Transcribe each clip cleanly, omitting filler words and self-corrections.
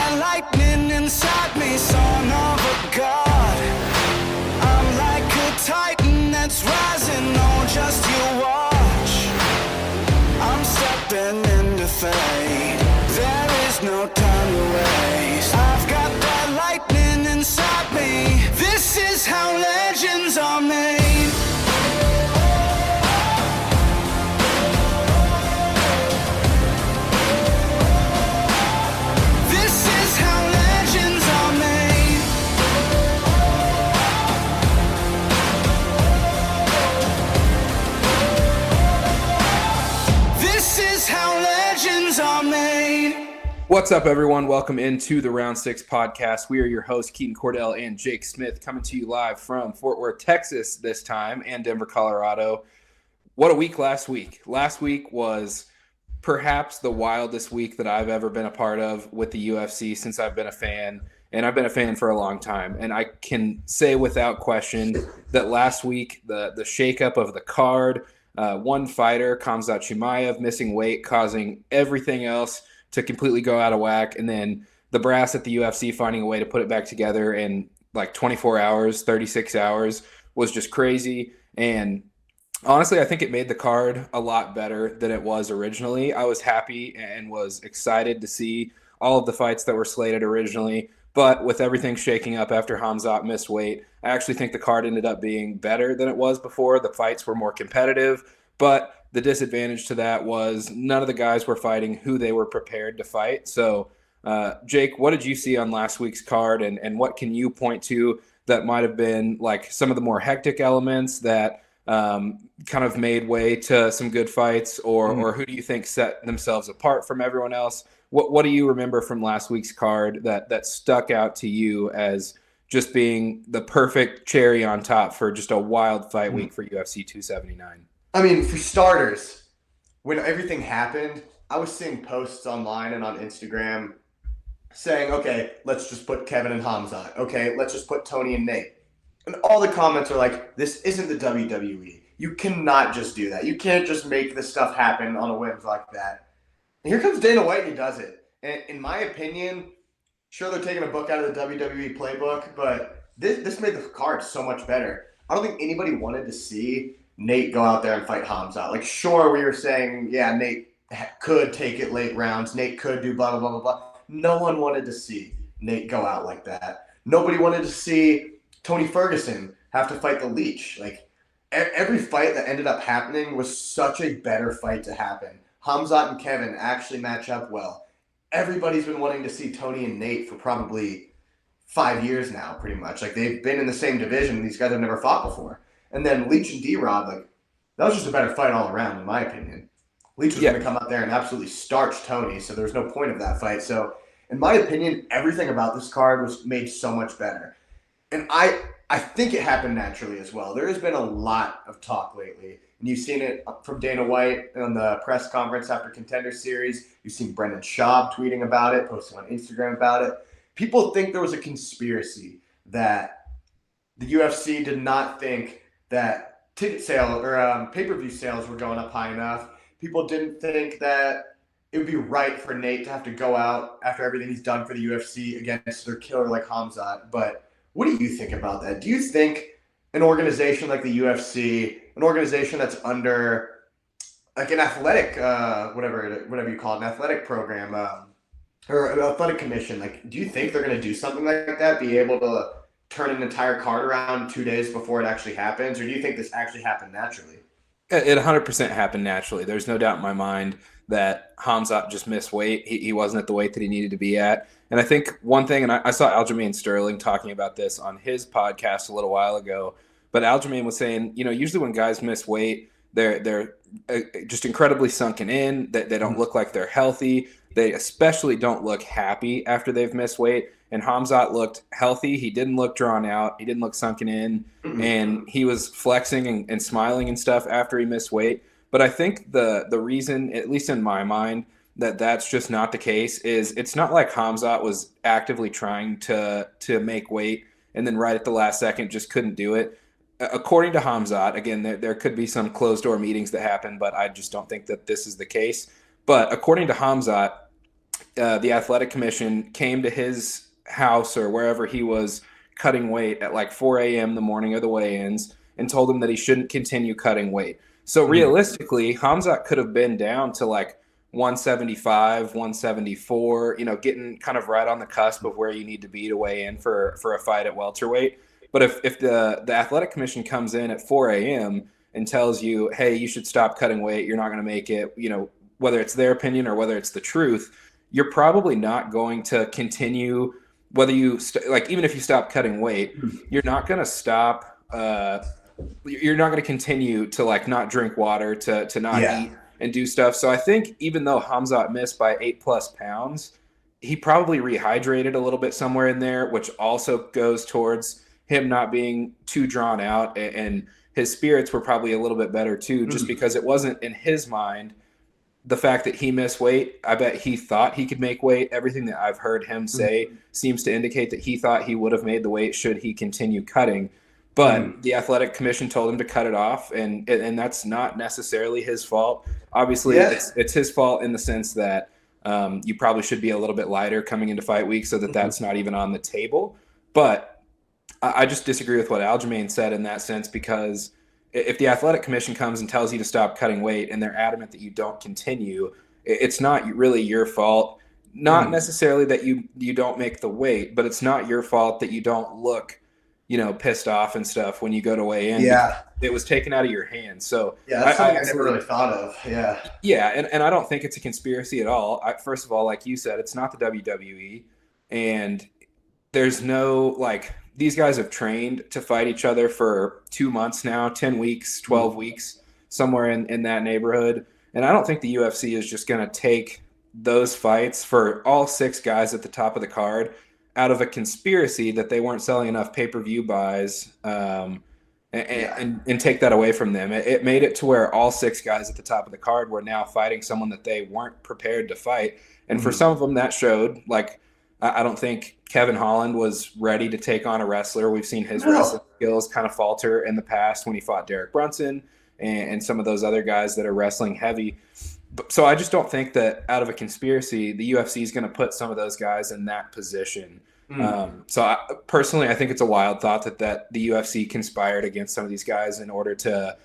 that lightning inside me, son of a god. I'm like a titan that's rising, oh, just you watch. I'm stepping into fate, there is no time to waste. I've got that lightning inside me, this is how legends are made. What's up, everyone? Welcome into the Round 6 podcast. We are your hosts, Keaton Cordell and Jake Smith, coming to you live from Fort Worth, Texas this time, and Denver, Colorado. What a week last week. Last week was perhaps the wildest week that I've ever been a part of with the UFC since I've been a fan, and I've been a fan for a long time. And I can say without question that last week, the shakeup of the card, one fighter, Khamzat Chimaev, missing weight, causing everything else to completely go out of whack, and then the brass at the UFC finding a way to put it back together in like 24 hours, 36 hours was just crazy. And honestly, I think it made the card a lot better than it was originally. I was happy and was excited to see all of the fights that were slated originally, but with everything shaking up after Khamzat missed weight, I actually think the card ended up being better than it was before. The fights were more competitive, but the disadvantage to that was none of the guys were fighting who they were prepared to fight. So, Jake, what did you see on last week's card, and what can you point to that might have been like some of the more hectic elements that kind of made way to some good fights, or who do you think set themselves apart from everyone else? What do you remember from last week's card that stuck out to you as just being the perfect cherry on top for just a wild fight week for UFC 279? I mean, for starters, when everything happened, I was seeing posts online and on Instagram saying, okay, let's just put Kevin and Khamzat. Okay, let's just put Tony and Nate. And all the comments are like, this isn't the WWE. You cannot just do that. You can't just make this stuff happen on a whim like that. And here comes Dana White and he does it. And in my opinion, sure, they're taking a book out of the WWE playbook, but this made the card so much better. I don't think anybody wanted to see Nate go out there and fight Khamzat. Like, sure, we were saying, yeah, Nate could take it late rounds. Nate could do blah, blah, blah, blah, blah. No one wanted to see Nate go out like that. Nobody wanted to see Tony Ferguson have to fight the Leech. Like, every fight that ended up happening was such a better fight to happen. Khamzat and Kevin actually match up well. Everybody's been wanting to see Tony and Nate for probably 5 years now, pretty much. Like, they've been in the same division. These guys have never fought before. And then Leech and D-Rod, like, that was just a better fight all around, in my opinion. Leech was going to come out there and absolutely starch Tony, so there was no point of that fight. So, in my opinion, everything about this card was made so much better. And I think it happened naturally as well. There has been a lot of talk lately, and you've seen it from Dana White on the press conference after Contender Series. You've seen Brendan Schaub tweeting about it, posting on Instagram about it. People think there was a conspiracy that the UFC did not think that ticket sale or pay-per-view sales were going up high enough. People didn't think that it would be right for Nate to have to go out after everything he's done for the UFC against their killer like Khamzat. But what do you think about that? Do you think an organization like the UFC, an organization that's under like an athletic, whatever you call it, an athletic program or an athletic commission, like, do you think they're going to do something like that, be able to turn an entire card around 2 days before it actually happens? Or do you think this actually happened naturally? It 100% happened naturally. There's no doubt in my mind that Khamzat just missed weight. He wasn't at the weight that he needed to be at. And I think one thing, and I saw Aljamain Sterling talking about this on his podcast a little while ago, but Aljamain was saying, usually when guys miss weight, they're just incredibly sunken in, that they don't look like they're healthy. They especially don't look happy after they've missed weight. And Khamzat looked healthy. He didn't look drawn out. He didn't look sunken in. And he was flexing and smiling and stuff after he missed weight. But I think the reason, at least in my mind, that that's just not the case is it's not like Khamzat was actively trying to make weight and then right at the last second just couldn't do it. According to Khamzat, again, there could be some closed-door meetings that happen, but I just don't think that this is the case. But according to Khamzat, the athletic commission came to his house or wherever he was cutting weight at like 4 a.m. the morning of the weigh-ins and told him that he shouldn't continue cutting weight. So realistically, Hamzat could have been down to like 175, 174, getting kind of right on the cusp of where you need to be to weigh in for a fight at welterweight. But if the athletic commission comes in at 4 a.m. and tells you, hey, you should stop cutting weight, you're not going to make it, whether it's their opinion or whether it's the truth, you're probably not going to continue, whether you even if you stop cutting weight, you're not going to stop, you're not going to continue to like not drink water, to not eat and do stuff. So I think even though Hamzat missed by 8+ pounds, he probably rehydrated a little bit somewhere in there, which also goes towards him not being too drawn out, and his spirits were probably a little bit better too, just because it wasn't in his mind the fact that he missed weight. I bet he thought he could make weight. Everything that I've heard him say seems to indicate that he thought he would have made the weight should he continue cutting. But the athletic commission told him to cut it off, and that's not necessarily his fault. Obviously, it's his fault in the sense that you probably should be a little bit lighter coming into fight week so that that's not even on the table. But I just disagree with what Aljamain said in that sense, because if the athletic commission comes and tells you to stop cutting weight and they're adamant that you don't continue, it's not really your fault. Not necessarily that you don't make the weight, but it's not your fault that you don't look, pissed off and stuff when you go to weigh in. Yeah. It was taken out of your hands. So that's something I never really thought of. Yeah. Yeah. And I don't think it's a conspiracy at all. First of all, like you said, it's not the WWE, and there's no these guys have trained to fight each other for 2 months now, 10 weeks, 12 weeks, somewhere in that neighborhood. And I don't think the UFC is just going to take those fights for all 6 guys at the top of the card out of a conspiracy that they weren't selling enough pay-per-view buys and take that away from them. It made it to where all 6 guys at the top of the card were now fighting someone that they weren't prepared to fight. And for some of them that showed, I don't think Kevin Holland was ready to take on a wrestler. We've seen his wrestling skills kind of falter in the past when he fought Derek Brunson and some of those other guys that are wrestling heavy. So I just don't think that out of a conspiracy, the UFC is going to put some of those guys in that position. Personally, I think it's a wild thought that the UFC conspired against some of these guys in order to,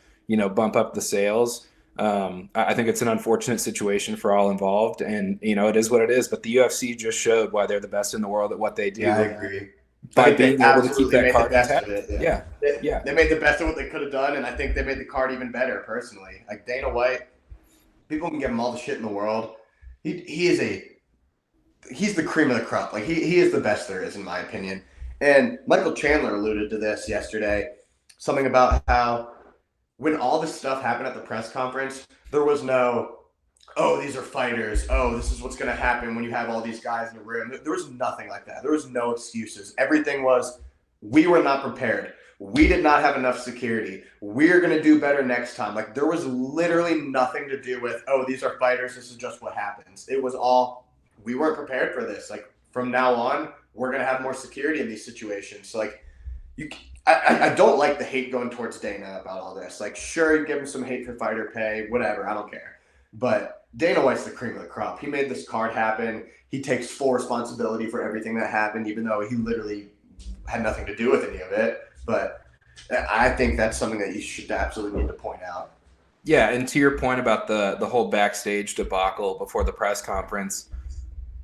bump up the sales. I think it's an unfortunate situation for all involved, and it is what it is. But the UFC just showed why they're the best in the world at what they do. Yeah, I agree. By being able to keep that card intact. They made the best of what they could have done, and I think they made the card even better. Personally, like Dana White, people can give him all the shit in the world. He's the cream of the crop. Like he is the best there is, in my opinion. And Michael Chandler alluded to this yesterday, something about how when all this stuff happened at the press conference, there was no, oh, these are fighters. Oh, this is what's going to happen when you have all these guys in the room. There was nothing like that. There was no excuses. Everything was, we were not prepared. We did not have enough security. We're going to do better next time. Like, there was literally nothing to do with, oh, these are fighters. This is just what happens. It was all, we weren't prepared for this. Like, from now on, we're going to have more security in these situations. So, like, I don't like the hate going towards Dana about all this. Like, sure, give him some hate for fighter pay, whatever. I don't care. But Dana White's the cream of the crop. He made this card happen. He takes full responsibility for everything that happened, even though he literally had nothing to do with any of it. But I think that's something that you should absolutely need to point out. Yeah, and to your point about the whole backstage debacle before the press conference,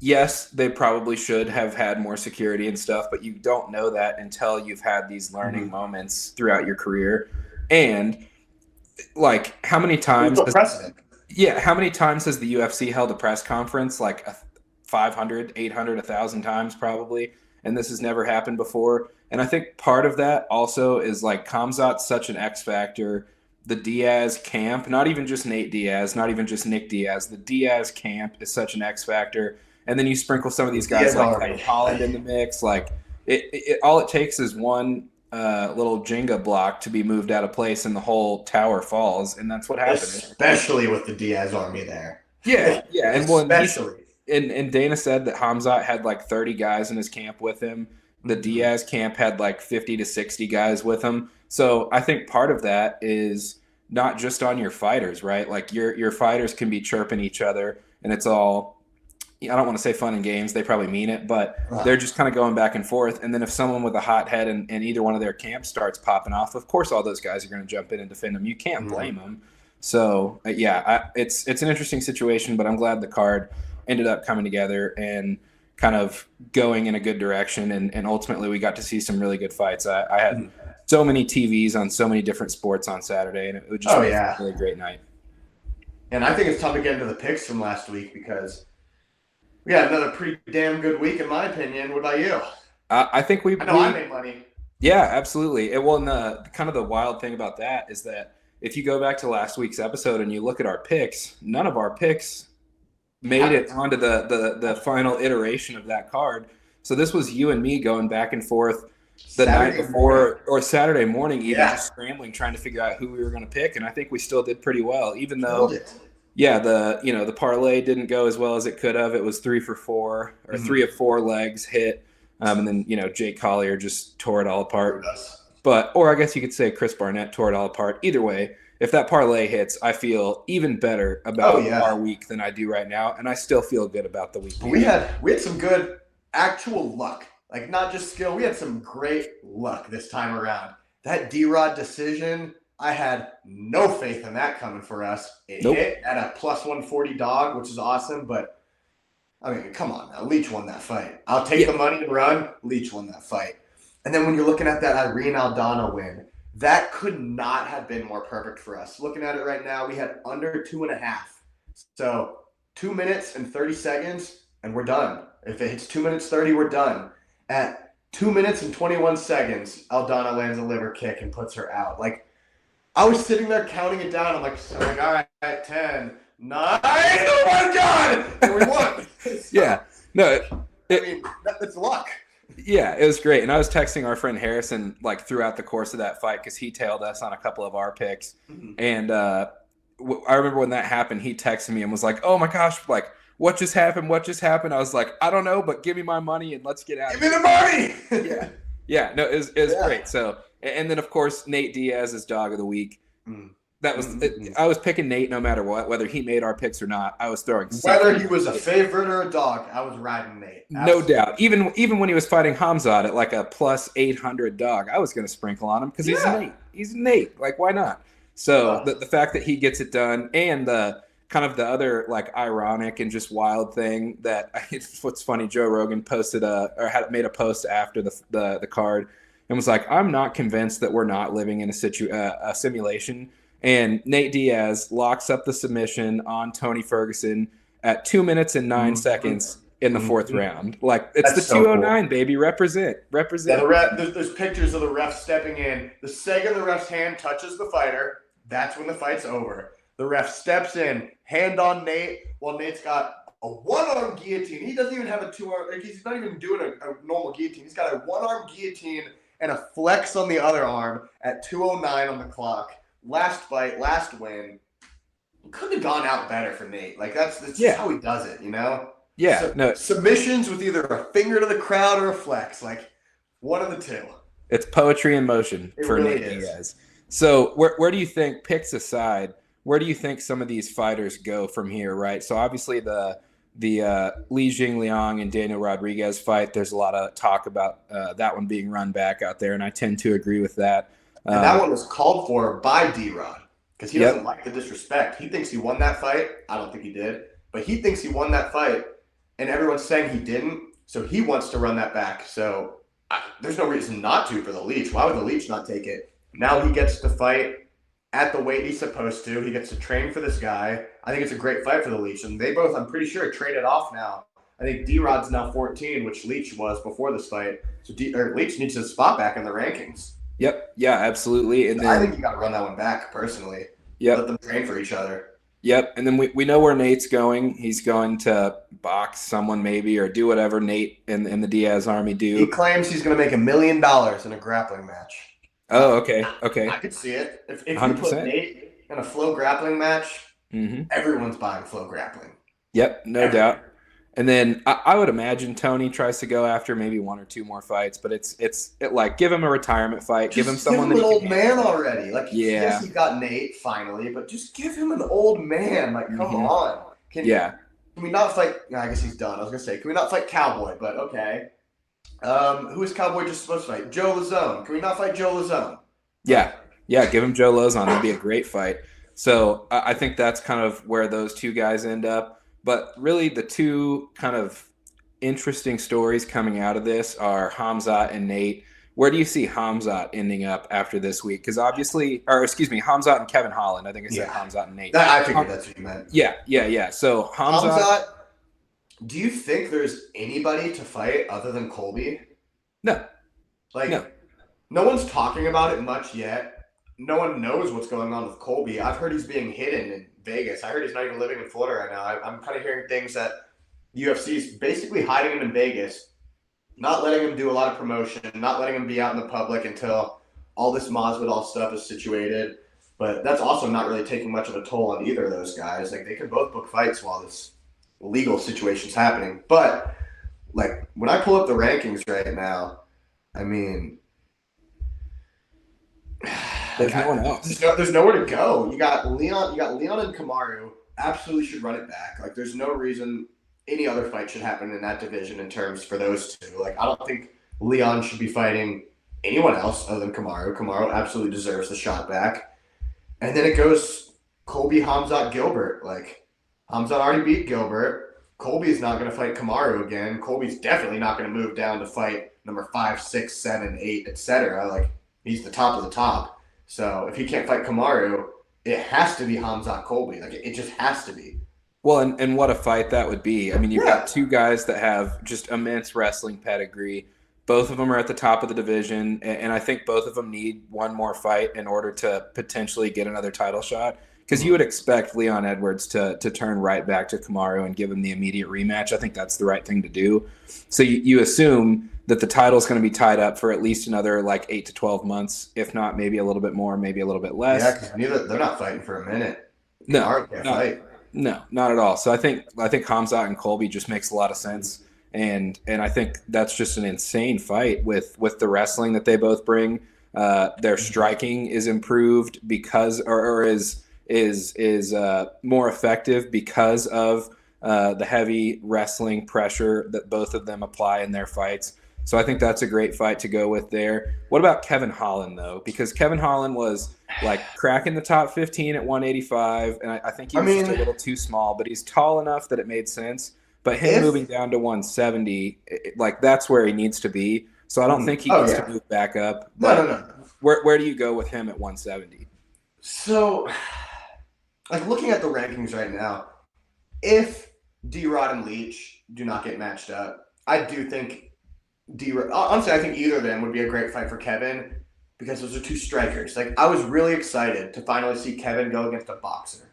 yes, they probably should have had more security and stuff, but you don't know that until you've had these learning moments throughout your career. And, like, how many times how many times has the UFC held a press conference? Like 500, 800, 1,000 times probably, and this has never happened before. And I think part of that also is, like, Khamzat's such an X factor. The Diaz camp, not even just Nate Diaz, not even just Nick Diaz, the Diaz camp is such an X factor. And then you sprinkle some of these guys like Kevin Holland in the mix. Like, it all it takes is one little Jenga block to be moved out of place and the whole tower falls, and that's what happened. Especially with the Diaz army there. Yeah. And especially. And Dana said that Khamzat had like 30 guys in his camp with him. The Diaz camp had like 50 to 60 guys with him. So I think part of that is not just on your fighters, right? Like your fighters can be chirping each other, and it's all I don't want to say fun and games. They probably mean it, but Right. they're just kind of going back and forth. And then if someone with a hot head in either one of their camps starts popping off, of course all those guys are going to jump in and defend them. You can't blame them. So, it's an interesting situation, but I'm glad the card ended up coming together and kind of going in a good direction. And ultimately we got to see some really good fights. I had so many TVs on so many different sports on Saturday, and it was just a really great night. And I think it's time to get into the picks from last week because we had another pretty damn good week, in my opinion. What about you? I think I made money. Yeah, absolutely. And the wild thing about that is that if you go back to last week's episode and you look at our picks, none of our picks made it onto the final iteration of that card. So this was you and me going back and forth the night before or Saturday morning, even just scrambling, trying to figure out who we were going to pick. And I think we still did pretty well, even though, the parlay didn't go as well as it could have. It was 3 for 4 or 3 of 4 legs hit. And then, Jake Collier just tore it all apart. Or I guess you could say Chris Barnett tore it all apart. Either way, if that parlay hits, I feel even better about our week than I do right now. And I still feel good about the week. We had some good actual luck. Like, not just skill. We had some great luck this time around. That D-Rod decision, I had no faith in that coming for us. It hit at a plus 140 dog, which is awesome. But, I mean, come on now. Leach won that fight. I'll take the money and run. Leach won that fight. And then when you're looking at that Irene Aldana win, that could not have been more perfect for us. Looking at it right now, we had under 2.5. So 2 minutes and 30 seconds, and we're done. If it hits 2 minutes 30, we're done. At 2 minutes and 21 seconds, Aldana lands a liver kick and puts her out. Like, I was sitting there counting it down. I'm like, all right, 10, 9. Oh my God! And we won. It's luck. Yeah, it was great. And I was texting our friend Harrison throughout the course of that fight because he tailed us on a couple of our picks. And I remember when that happened, he texted me and was like, oh my gosh, what just happened? What just happened? I was like, I don't know, but give me my money and let's get out. Give me the money. It was great. So, and then of course, Nate Diaz is dog of the week. That was I was picking Nate no matter what, whether he made our picks or not. I was throwing whether he was a favorite or a dog. I was riding Nate. Absolutely. No doubt. Even when he was fighting Hamzat at like a plus 800 dog, I was going to sprinkle on him because he's Nate. He's Nate. Like, why not? So the fact that he gets it done, and the kind of the other ironic and just wild thing that what's funny, Joe Rogan posted made a post after the card and was like, I'm not convinced that we're not living in a simulation. And Nate Diaz locks up the submission on Tony Ferguson at 2 minutes and 9 seconds in the fourth round. It's the 209, cool. Baby. Represent. Yeah, there's pictures of the ref stepping in. The second the ref's hand touches the fighter, that's when the fight's over. The ref steps in, hand on Nate, while Nate's got a one-arm guillotine. He doesn't even have a two-arm. He's not even doing a normal guillotine. He's got a one-arm guillotine and a flex on the other arm at 2:09 on the clock. Last fight, last win. Couldn't have gone out better for Nate. That's just how he does it, Yeah. Submissions with either a finger to the crowd or a flex. One of the two. It's poetry in motion for really Nate Diaz. So where do you think, picks aside, where do you think some of these fighters go from here, right? So obviously the Li Jingliang and Daniel Rodriguez fight, there's a lot of talk about that one being run back out there, and I tend to agree with that. And that one was called for by D-Rod because he doesn't like the disrespect. He thinks he won that fight. I don't think he did. But he thinks he won that fight, and everyone's saying he didn't, so he wants to run that back. So there's no reason not to for the Leech. Why would the Leech not take it? Now he gets to fight at the weight he's supposed to. He gets to train for this guy. I think it's a great fight for the Leech. And they both, I'm pretty sure, traded off now. I think D-Rod's now 14, which Leech was before this fight. So Leech needs his spot back in the rankings. Yep. Yeah, absolutely. And then, I think you got to run that one back, personally. Yep. Let them train for each other. Yep. And then we know where Nate's going. He's going to box someone maybe or do whatever Nate and the Diaz army do. He claims he's going to make $1 million in a grappling match. Oh, okay. Okay. I could see it. If you 100%. put Nate in a flow grappling match, everyone's buying flow grappling. Yep, no doubt. And then I would imagine Tony tries to go after maybe 1 or 2 more fights, but it's give him a retirement fight, give him someone an old can man already. Yes, he got Nate finally, but just give him an old man. Come on. Can we not fight? I guess he's done. I was gonna say, can we not fight Cowboy? But okay. Who is Cowboy just supposed to fight? Joe Lazone. Can we not fight Joe Lazone? Yeah, give him Joe Lozon. That'd be a great fight. So I think that's kind of where those two guys end up. But really, the two kind of interesting stories coming out of this are Hamzat and Nate. Where do you see Hamzat ending up after this week? Because obviously, Hamzat and Kevin Holland. I think I said Hamzat and Nate. I figured that's what you meant. Yeah. So Hamzat. Do you think there's anybody to fight other than Colby? No. No one's talking about it much yet. No one knows what's going on with Colby. I've heard he's being hidden in Vegas. I heard he's not even living in Florida right now. I'm kind of hearing things that UFC is basically hiding him in Vegas, not letting him do a lot of promotion, not letting him be out in the public until all this Masvidal stuff is situated. But that's also not really taking much of a toll on either of those guys. Like, they can both book fights while this legal situation's happening. But, like, when I pull up the rankings right now, I mean, there's no one else. There's nowhere to go. You got Leon and Kamaru. Absolutely should run it back. Like, there's no reason any other fight should happen in that division in terms for those two. Like, I don't think Leon should be fighting anyone else other than Kamaru. Kamaru absolutely deserves the shot back. And then it goes Colby, Hamzat, Gilbert. Like, Hamzat already beat Gilbert. Colby's not going to fight Kamaru again. Colby's definitely not going to move down to fight number 5, 6, 7, 8, etc. Like, he's the top of the top. So if he can't fight Kamaru, it has to be Hamzat Colby. Like, it just has to be. Well, and what a fight that would be. I mean, you've got two guys that have just immense wrestling pedigree. Both of them are at the top of the division, and I think both of them need one more fight in order to potentially get another title shot. Because you would expect Leon Edwards to turn right back to Kamaru and give him the immediate rematch. I think that's the right thing to do. So you assume that the title is going to be tied up for at least another 8 to 12 months, if not maybe a little bit more, maybe a little bit less. Yeah, because they're not fighting for a minute. No, can't fight. No, not at all. So I think Hamzat and Colby just makes a lot of sense, and I think that's just an insane fight with the wrestling that they both bring. Their striking is improved because, or is more effective because of the heavy wrestling pressure that both of them apply in their fights. So I think that's a great fight to go with there. What about Kevin Holland, though? Because Kevin Holland was cracking the top 15 at 185, and I think he was just a little too small, but he's tall enough that it made sense. But him moving down to 170, that's where he needs to be. So I don't think he needs to move back up. No. Where do you go with him at 170? So, looking at the rankings right now, if D-Rod and Leach do not get matched up, I do think honestly, I think either of them would be a great fight for Kevin because those are two strikers. I was really excited to finally see Kevin go against a boxer.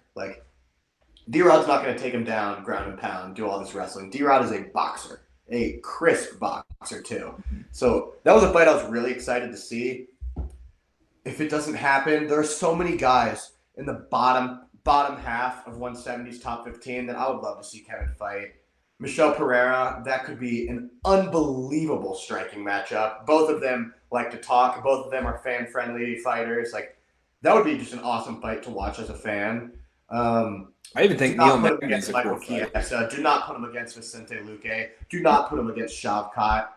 D-Rod's not going to take him down, ground and pound, do all this wrestling. D-Rod is a boxer, a crisp boxer too. So that was a fight I was really excited to see. If it doesn't happen, there are so many guys in the bottom half of 170's top 15 that I would love to see Kevin fight. Michelle Pereira, that could be an unbelievable striking matchup. Both of them like to talk. Both of them are fan-friendly fighters. That would be just an awesome fight to watch as a fan. I even think Neil Magny is a cool fight. Do not put him against Vicente Luque. Do not put him against Shavkat.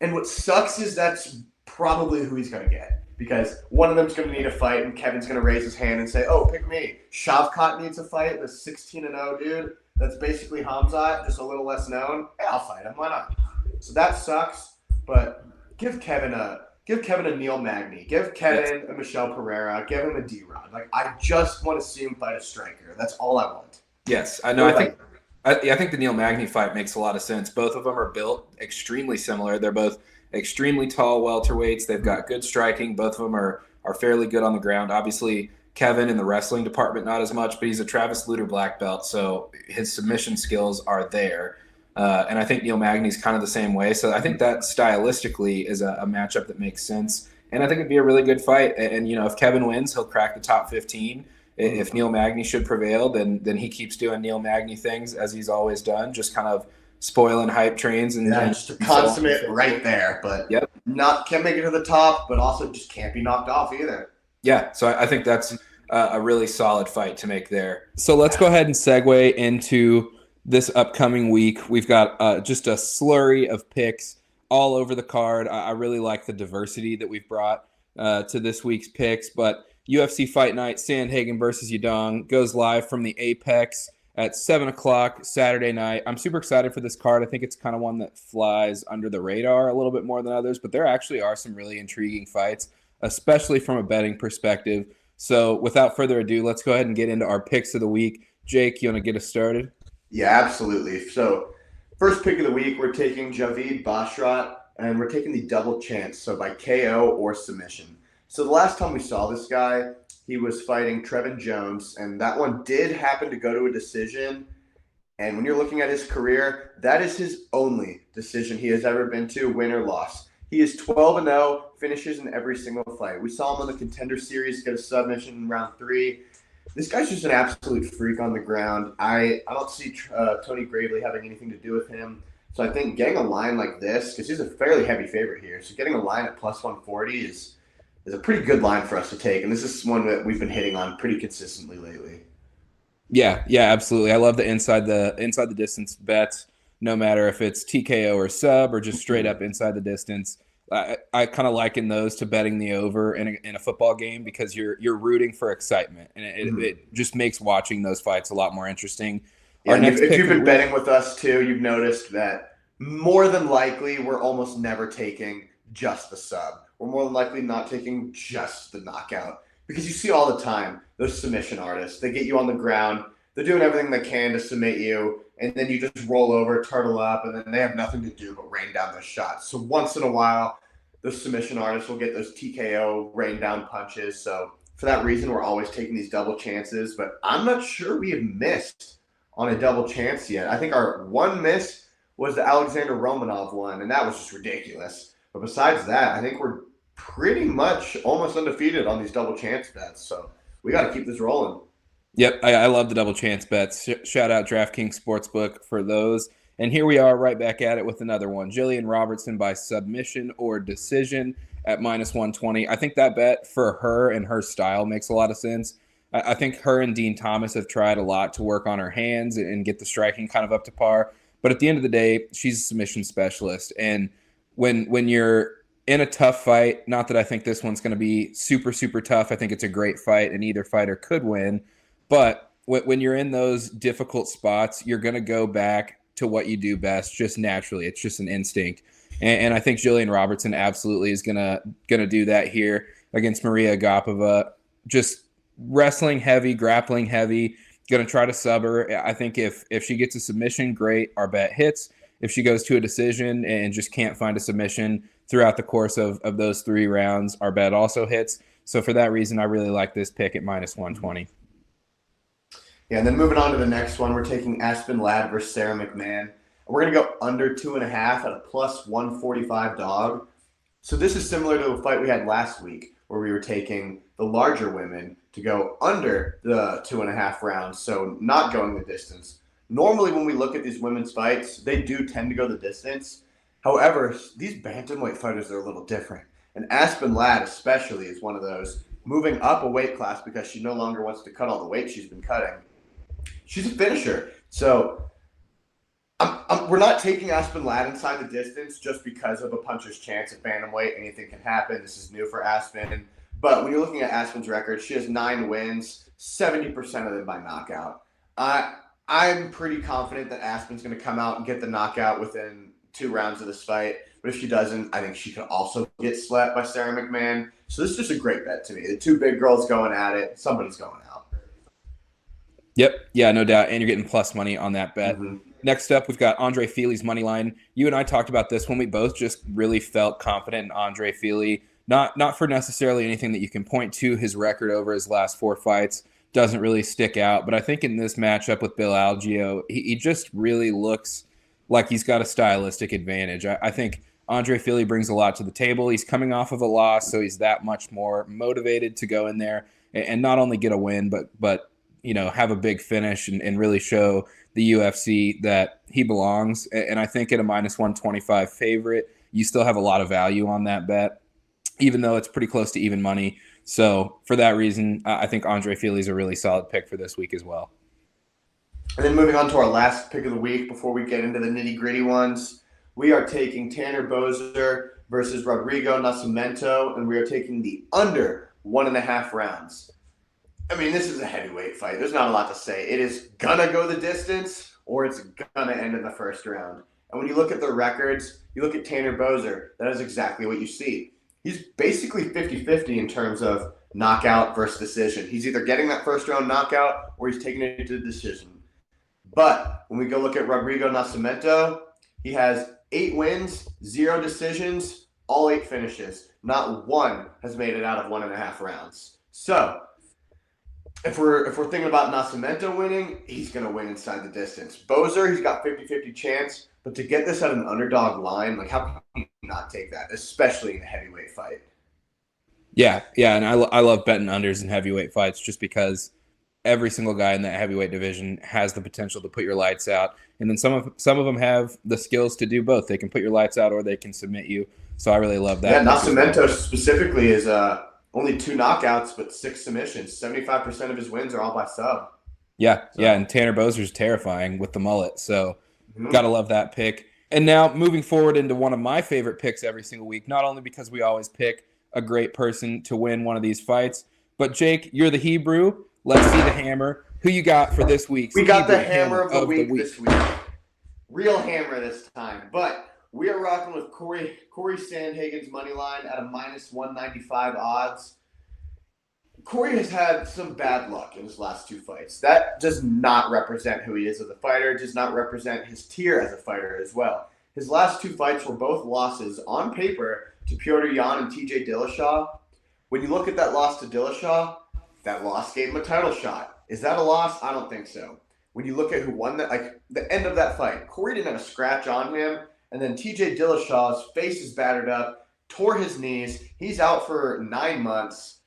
And what sucks is that's probably who he's going to get. Because one of them's going to need a fight, and Kevin's going to raise his hand and say, "Oh, pick me." Shavkat needs a fight. The 16-0 dude. That's basically Hamzat, just a little less known. Hey, I'll fight him. Why not? So that sucks. But give Kevin a Neil Magny. Give Kevin a Michelle Pereira. Give him a D-Rod. I just want to see him fight a striker. That's all I want. Yes, I know. I think the Neil Magny fight makes a lot of sense. Both of them are built extremely similar. They're both extremely tall welterweights. They've got good striking. Both of them are fairly good on the ground. Obviously, Kevin in the wrestling department, not as much, but he's a Travis Lutter black belt, so his submission skills are there. And I think Neil Magny's kind of the same way. So I think that stylistically is a matchup that makes sense. And I think it'd be a really good fight. And if Kevin wins, he'll crack the top 15. If Neil Magny should prevail, then he keeps doing Neil Magny things as he's always done, just kind of spoiling hype trains. And just a consummate right there. But can't make it to the top, but also just can't be knocked off either. Yeah, so I think that's a really solid fight to make there. So let's go ahead and segue into this upcoming week. We've got just a slurry of picks all over the card. I really like the diversity that we've brought to this week's picks. But UFC Fight Night, Sandhagen versus Yadong, goes live from the Apex at 7 o'clock Saturday night. I'm super excited for this card. I think it's kind of one that flies under the radar a little bit more than others, but there actually are some really intriguing fights, especially from a betting perspective. So without further ado, let's go ahead and get into our picks of the week. Jake, you want to get us started? Yeah, absolutely. So first pick of the week, we're taking Javid Bashrat, and we're taking the double chance, so by KO or submission. So the last time we saw this guy, he was fighting Trevin Jones, and that one did happen to go to a decision. And when you're looking at his career, that is his only decision he has ever been to, win or loss. He is 12-0, finishes in every single fight. We saw him on the Contender Series get a submission in round 3. This guy's just an absolute freak on the ground. I don't see Tony Gravely having anything to do with him. So I think getting a line like this, because he's a fairly heavy favorite here, so getting a line at plus 140 is a pretty good line for us to take. And this is one that we've been hitting on pretty consistently lately. Yeah, absolutely. I love the inside the distance bets, no matter if it's TKO or sub or just straight up inside the distance. I kind of liken those to betting the over in a football game because you're rooting for excitement, and it just makes watching those fights a lot more interesting. Yeah, if you've been betting with us too, you've noticed that more than likely we're almost never taking just the sub. We're more than likely not taking just the knockout because you see all the time those submission artists. They get you on the ground. They're doing everything they can to submit you, and then you just roll over, turtle up, and then they have nothing to do but rain down those shots. So once in a while, those submission artists will get those TKO rain down punches. So for that reason, we're always taking these double chances. But I'm not sure we have missed on a double chance yet. I think our one miss was the Alexander Romanov one, and that was just ridiculous. But besides that, I think we're pretty much almost undefeated on these double chance bets. So we got to keep this rolling. Yep, I love the double chance bets. Shout out DraftKings Sportsbook for those. And here we are right back at it with another one. Jillian Robertson by submission or decision at minus 120. I think that bet for her and her style makes a lot of sense. I think her and Dean Thomas have tried a lot to work on her hands and get the striking kind of up to par. But at the end of the day, she's a submission specialist. And when you're in a tough fight, not that I think this one's going to be super, super tough. I think it's a great fight and either fighter could win. But when you're in those difficult spots, you're going to go back to what you do best just naturally. It's just an instinct. And I think Jillian Robertson absolutely is gonna do that here against Maria Agapova. Just wrestling heavy, grappling heavy, going to try to sub her. I think if she gets a submission, great, our bet hits. If she goes to a decision and just can't find a submission throughout the course of those 3 rounds, our bet also hits. So for that reason, I really like this pick at minus 120. Yeah, and then moving on to the next one, we're taking Aspen Ladd versus Sarah McMahon. We're going to go under 2.5 at a plus 145 dog. So this is similar to a fight we had last week where we were taking the larger women to go under the 2.5 rounds, so not going the distance. Normally when we look at these women's fights, they do tend to go the distance. However, these bantamweight fighters are a little different. And Aspen Ladd especially is one of those moving up a weight class because she no longer wants to cut all the weight she's been cutting. She's a finisher. So we're not taking Aspen Ladd inside the distance just because of a puncher's chance at bantamweight. Anything can happen. This is new for Aspen. But when you're looking at Aspen's record, she has 9 wins, 70% of them by knockout. I'm pretty confident that Aspen's going to come out and get the knockout within 2 rounds of this fight. But if she doesn't, I think she could also get slapped by Sarah McMahon. So this is just a great bet to me. The 2 big girls going at it. Somebody's going out. Yep. Yeah, no doubt. And you're getting plus money on that bet. Mm-hmm. Next up, we've got Andre Feely's money line. You and I talked about this when we both just really felt confident in Andre Feely. Not for necessarily anything that you can point to. His record over his last 4 fights doesn't really stick out. But I think in this matchup with Bill Algeo, he just really looks like he's got a stylistic advantage. I think Andre Feely brings a lot to the table. He's coming off of a loss, so he's that much more motivated to go in there and not only get a win, but have a big finish and really show the UFC that he belongs. And I think at a minus 125 favorite, you still have a lot of value on that bet, even though it's pretty close to even money. So for that reason, I think Andre Feely is a really solid pick for this week as well. And then moving on to our last pick of the week before we get into the nitty-gritty ones, we are taking Tanner Boser versus Rodrigo Nascimento, and we are taking the under 1.5 rounds. I mean, this is a heavyweight fight. There's not a lot to say. It is going to go the distance, or it's going to end in the first round. And when you look at the records, you look at Tanner Boser, that is exactly what you see. He's basically 50-50 in terms of knockout versus decision. He's either getting that first round knockout or he's taking it to the decision. But when we go look at Rodrigo Nascimento, he has 8 wins, 0 decisions, all 8 finishes. Not one has made it out of 1.5 rounds. So if we're thinking about Nascimento winning, he's going to win inside the distance. Boser, he's got 50-50 chance, but to get this at an underdog line, like how can you not take that, especially in a heavyweight fight? Yeah, and I love betting unders in heavyweight fights just because every single guy in that heavyweight division has the potential to put your lights out, and then some of them have the skills to do both. They can put your lights out or they can submit you. So I really love that. Yeah, Nascimento specifically is only 2 knockouts but 6 submissions. 75% of his wins are all by sub. Yeah, and Tanner Boser's terrifying with the mullet. So gotta love that pick. And now moving forward into one of my favorite picks every single week, not only because we always pick a great person to win one of these fights, but Jake, you're the Hebrew. Let's see the hammer. Who you got for this week? We got the hammer of the week this week. Real hammer this time. But we are rocking with Corey Sandhagen's money line at a -195 odds. Corey has had some bad luck in his last 2 fights. That does not represent who he is as a fighter. It does not represent his tier as a fighter as well. His last 2 fights were both losses on paper to Petr Yan and TJ Dillashaw. When you look at that loss to Dillashaw, that loss gave him a title shot. Is that a loss? I don't think so. When you look at who won that, like the end of that fight, Corey didn't have a scratch on him, and then TJ Dillashaw's face is battered up, tore his knees. He's out for 9 months.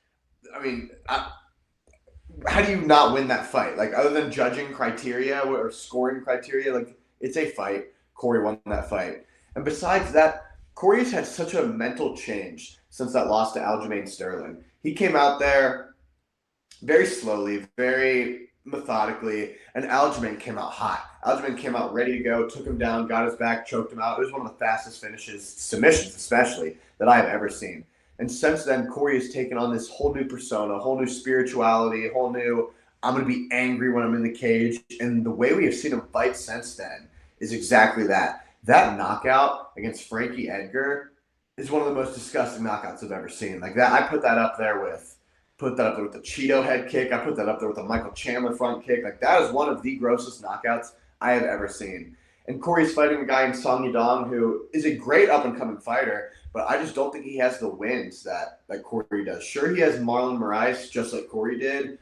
I mean, how do you not win that fight? Like, other than judging criteria or scoring criteria, like, it's a fight. Corey won that fight. And besides that, Corey's had such a mental change since that loss to Aljamain Sterling. He came out there very slowly, very methodically, and Aljamain came out hot. Aljamain came out ready to go, took him down, got his back, choked him out. It was one of the fastest finishes, submissions especially, that I have ever seen. And since then, Corey has taken on this whole new persona, a whole new spirituality, a whole new, I'm going to be angry when I'm in the cage. And the way we have seen him fight since then is exactly that. That knockout against Frankie Edgar is one of the most disgusting knockouts I've ever seen. Like that, I put that up there with the Cheeto head kick. I put that up there with the Michael Chandler front kick. Like, that is one of the grossest knockouts I have ever seen. And Corey's fighting a guy in Song Yadong who is a great up-and-coming fighter, but I just don't think he has the wins that Corey does. Sure, he has Marlon Moraes, just like Corey did.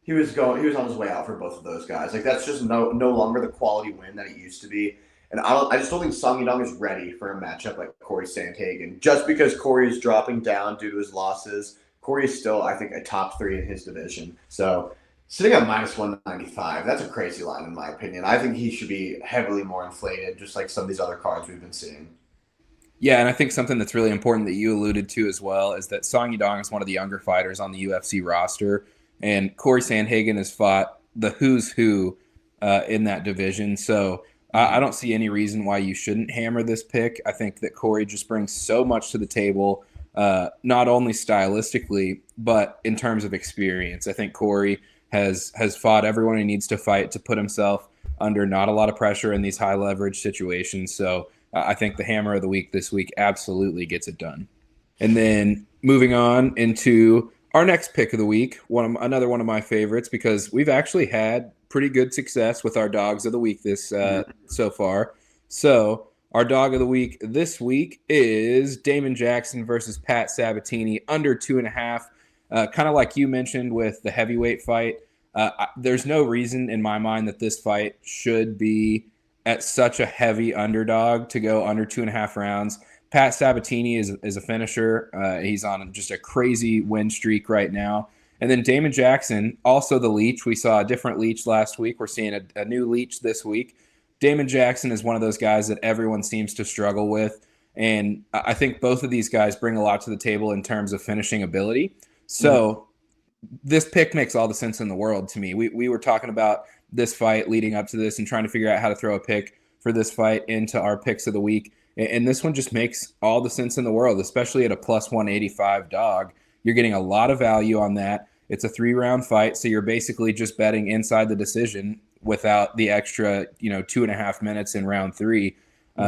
He was on his way out for both of those guys. Like, that's just no longer the quality win that it used to be. And I just don't think Song Yadong is ready for a matchup like Corey Sandhagen. Just because Corey is dropping down due to his losses, Corey is still, I think, a top 3 in his division. So sitting at -195, that's a crazy line in my opinion. I think he should be heavily more inflated, just like some of these other cards we've been seeing. Yeah, and I think something that's really important that you alluded to as well is that Song Yadong is one of the younger fighters on the UFC roster, and Corey Sandhagen has fought the who's who in that division. So I don't see any reason why you shouldn't hammer this pick. I think that Corey just brings so much to the table, not only stylistically, but in terms of experience. I think Corey has fought everyone he needs to fight to put himself under not a lot of pressure in these high leverage situations. So I think the hammer of the week this week absolutely gets it done. And then moving on into our next pick of the week, another one of my favorites, because we've actually had pretty good success with our dogs of the week this so far. So our dog of the week this week is Damon Jackson versus Pat Sabatini, under 2.5. Kind of like you mentioned with the heavyweight fight, there's no reason in my mind that this fight should be at such a heavy underdog to go under 2.5 rounds. Pat Sabatini is a finisher. He's on just a crazy win streak right now. And then Damon Jackson, also the leech. We saw a different leech last week. We're seeing a new leech this week. Damon Jackson is one of those guys that everyone seems to struggle with. And I think both of these guys bring a lot to the table in terms of finishing ability. So this pick makes all the sense in the world to me. We were talking about this fight leading up to this and trying to figure out how to throw a pick for this fight into our picks of the week. And this one just makes all the sense in the world, especially at a plus 185 dog. You're getting a lot of value on that. It's a 3-round fight, so you're basically just betting inside the decision without the extra, 2.5 minutes in round 3.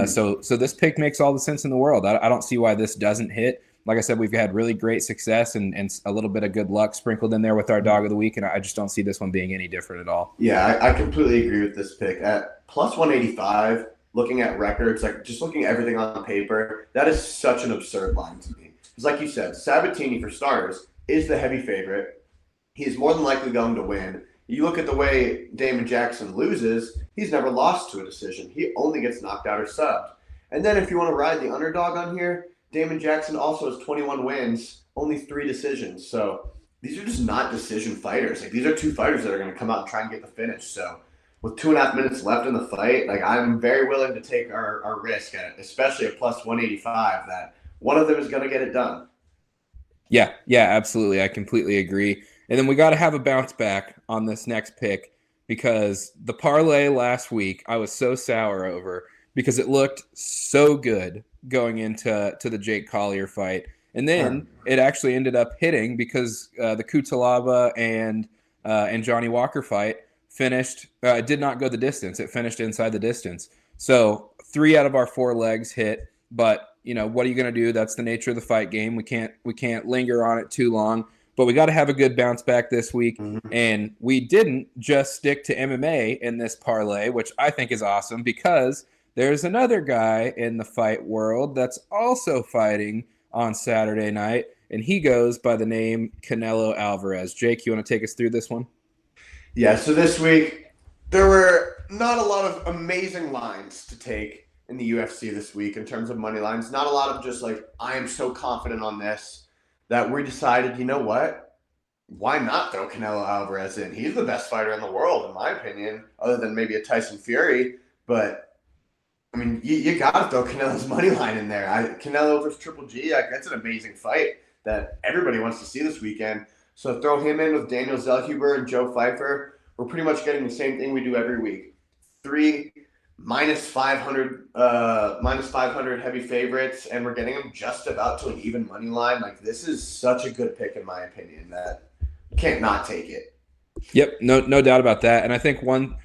So this pick makes all the sense in the world. I don't see why this doesn't hit. Like I said, we've had really great success and a little bit of good luck sprinkled in there with our dog of the week, and I just don't see this one being any different at all. Yeah, I completely agree with this pick. At plus 185, looking at records, like just looking at everything on paper, that is such an absurd line to me. Because like you said, Sabatini, for starters, is the heavy favorite. He's more than likely going to win. You look at the way Damon Jackson loses, he's never lost to a decision. He only gets knocked out or subbed. And then if you want to ride the underdog on here, Damon Jackson also has 21 wins, only 3 decisions. So these are just not decision fighters. Like, these are 2 fighters that are going to come out and try and get the finish. So with 2.5 minutes left in the fight, like, I'm very willing to take our risk at it, especially at plus 185, that one of them is going to get it done. Yeah, absolutely. I completely agree. And then we got to have a bounce back on this next pick because the parlay last week I was so sour over because it looked so good going into the Jake Collier fight. And then it actually ended up hitting because the Kutalaba and Johnny Walker fight finished, did not go the distance. It finished inside the distance. So 3 out of our 4 legs hit, but what are you going to do? That's the nature of the fight game. We can't linger on it too long, but we got to have a good bounce back this week. And we didn't just stick to MMA in this parlay, which I think is awesome because there's another guy in the fight world that's also fighting on Saturday night, and he goes by the name Canelo Alvarez. Jake, you want to take us through this one? Yeah, so this week, there were not a lot of amazing lines to take in the UFC this week in terms of money lines. Not a lot of just like, I am so confident on this that we decided, you know what? Why not throw Canelo Alvarez in? He's the best fighter in the world, in my opinion, other than maybe a Tyson Fury. But I mean, you got to throw Canelo's money line in there. Canelo versus Triple G, that's an amazing fight that everybody wants to see this weekend. So throw him in with Daniel Zellhuber and Joe Pfeiffer. We're pretty much getting the same thing we do every week. 3 minus 500 heavy favorites, and we're getting them just about to an even money line. Like, this is such a good pick, in my opinion, that you can't not take it. Yep, no doubt about that. And I think one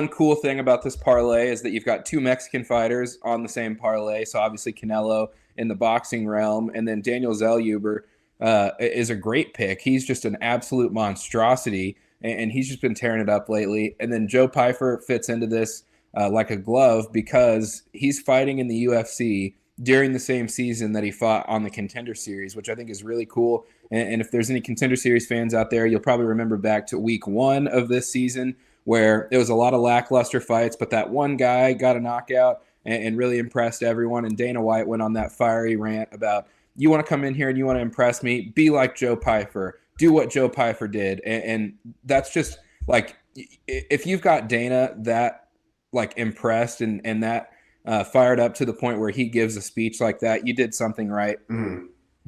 cool thing about this parlay is that you've got 2 Mexican fighters on the same parlay. So obviously Canelo in the boxing realm, and then Daniel Zellhuber is a great pick. He's just an absolute monstrosity, and he's just been tearing it up lately. And then Joe Pfeiffer fits into this like a glove because he's fighting in the UFC during the same season that he fought on the Contender Series, which I think is really cool. And if there's any Contender Series fans out there, you'll probably remember back to week 1 of this season where it was a lot of lackluster fights, but that one guy got a knockout and really impressed everyone. And Dana White went on that fiery rant about, you want to come in here and you want to impress me, be like Joe Pfeiffer, do what Joe Pfeiffer did. And that's just like, if you've got Dana that like impressed and that fired up to the point where he gives a speech like that, you did something right.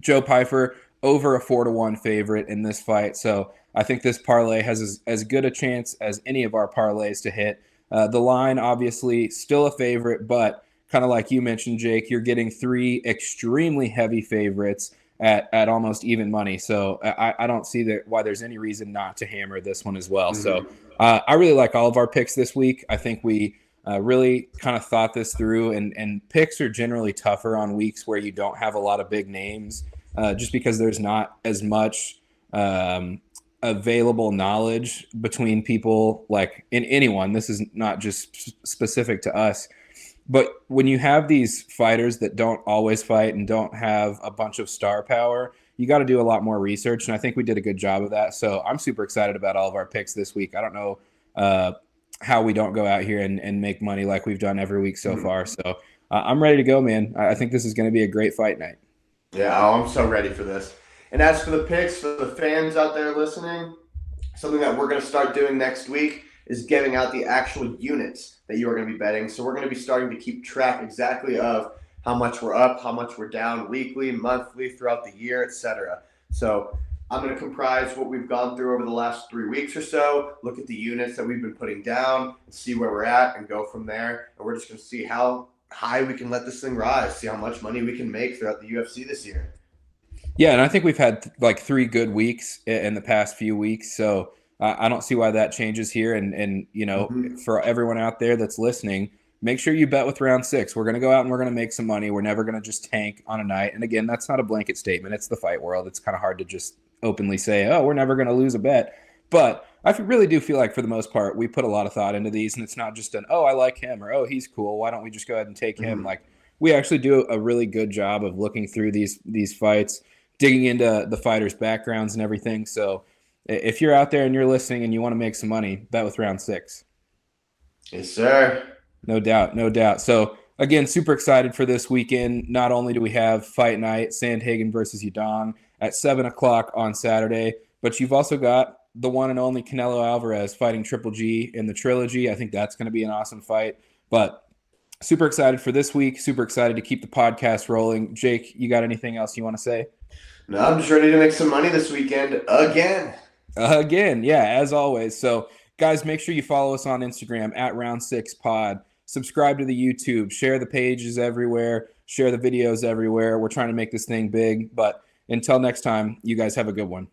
Joe Pfeiffer over a 4-1 favorite in this fight. So I think this parlay has as good a chance as any of our parlays to hit. The line, obviously, still a favorite, but kind of like you mentioned, Jake, you're getting 3 extremely heavy favorites at almost even money. So I don't see why there's any reason not to hammer this one as well. So I really like all of our picks this week. I think we really kind of thought this through, and picks are generally tougher on weeks where you don't have a lot of big names just because there's not as much available knowledge between people, like in anyone. This is not just specific to us, but when you have these fighters that don't always fight and don't have a bunch of star power, you got to do a lot more research, and I think we did a good job of that. So I'm super excited about all of our picks this week. I don't know how we don't go out here and make money like we've done every week so far. So I'm ready to go, man. I think this is going to be a great fight night. Yeah, I'm so ready for this. And as for the picks, for the fans out there listening, something that we're going to start doing next week is giving out the actual units that you are going to be betting. So we're going to be starting to keep track exactly of how much we're up, how much we're down weekly, monthly, throughout the year, etc. So I'm going to comprise what we've gone through over the last 3 weeks or so, look at the units that we've been putting down, see where we're at, and go from there. And we're just going to see how high we can let this thing rise, see how much money we can make throughout the UFC this year. Yeah, and I think we've had like 3 good weeks in the past few weeks, so I don't see why that changes here. And for everyone out there that's listening, make sure you bet with round 6. We're going to go out and we're going to make some money. We're never going to just tank on a night. And again, that's not a blanket statement. It's the fight world. It's kind of hard to just openly say, oh, we're never going to lose a bet. But I really do feel like for the most part, we put a lot of thought into these, and it's not just oh, I like him, or oh, he's cool. Why don't we just go ahead and take him? Like, we actually do a really good job of looking through these fights, digging into the fighters' backgrounds and everything. So if you're out there and you're listening and you want to make some money, bet with round 6. Yes, sir. No doubt, no doubt. So again, super excited for this weekend. Not only do we have Fight Night, Sandhagen versus Yadong at 7 o'clock on Saturday, but you've also got the one and only Canelo Alvarez fighting Triple G in the trilogy. I think that's going to be an awesome fight. But super excited for this week. Super excited to keep the podcast rolling. Jake, you got anything else you want to say? No, I'm just ready to make some money this weekend again. Again, yeah, as always. So, guys, make sure you follow us on Instagram at Round6Pod. Subscribe to the YouTube. Share the pages everywhere. Share the videos everywhere. We're trying to make this thing big. But until next time, you guys have a good one.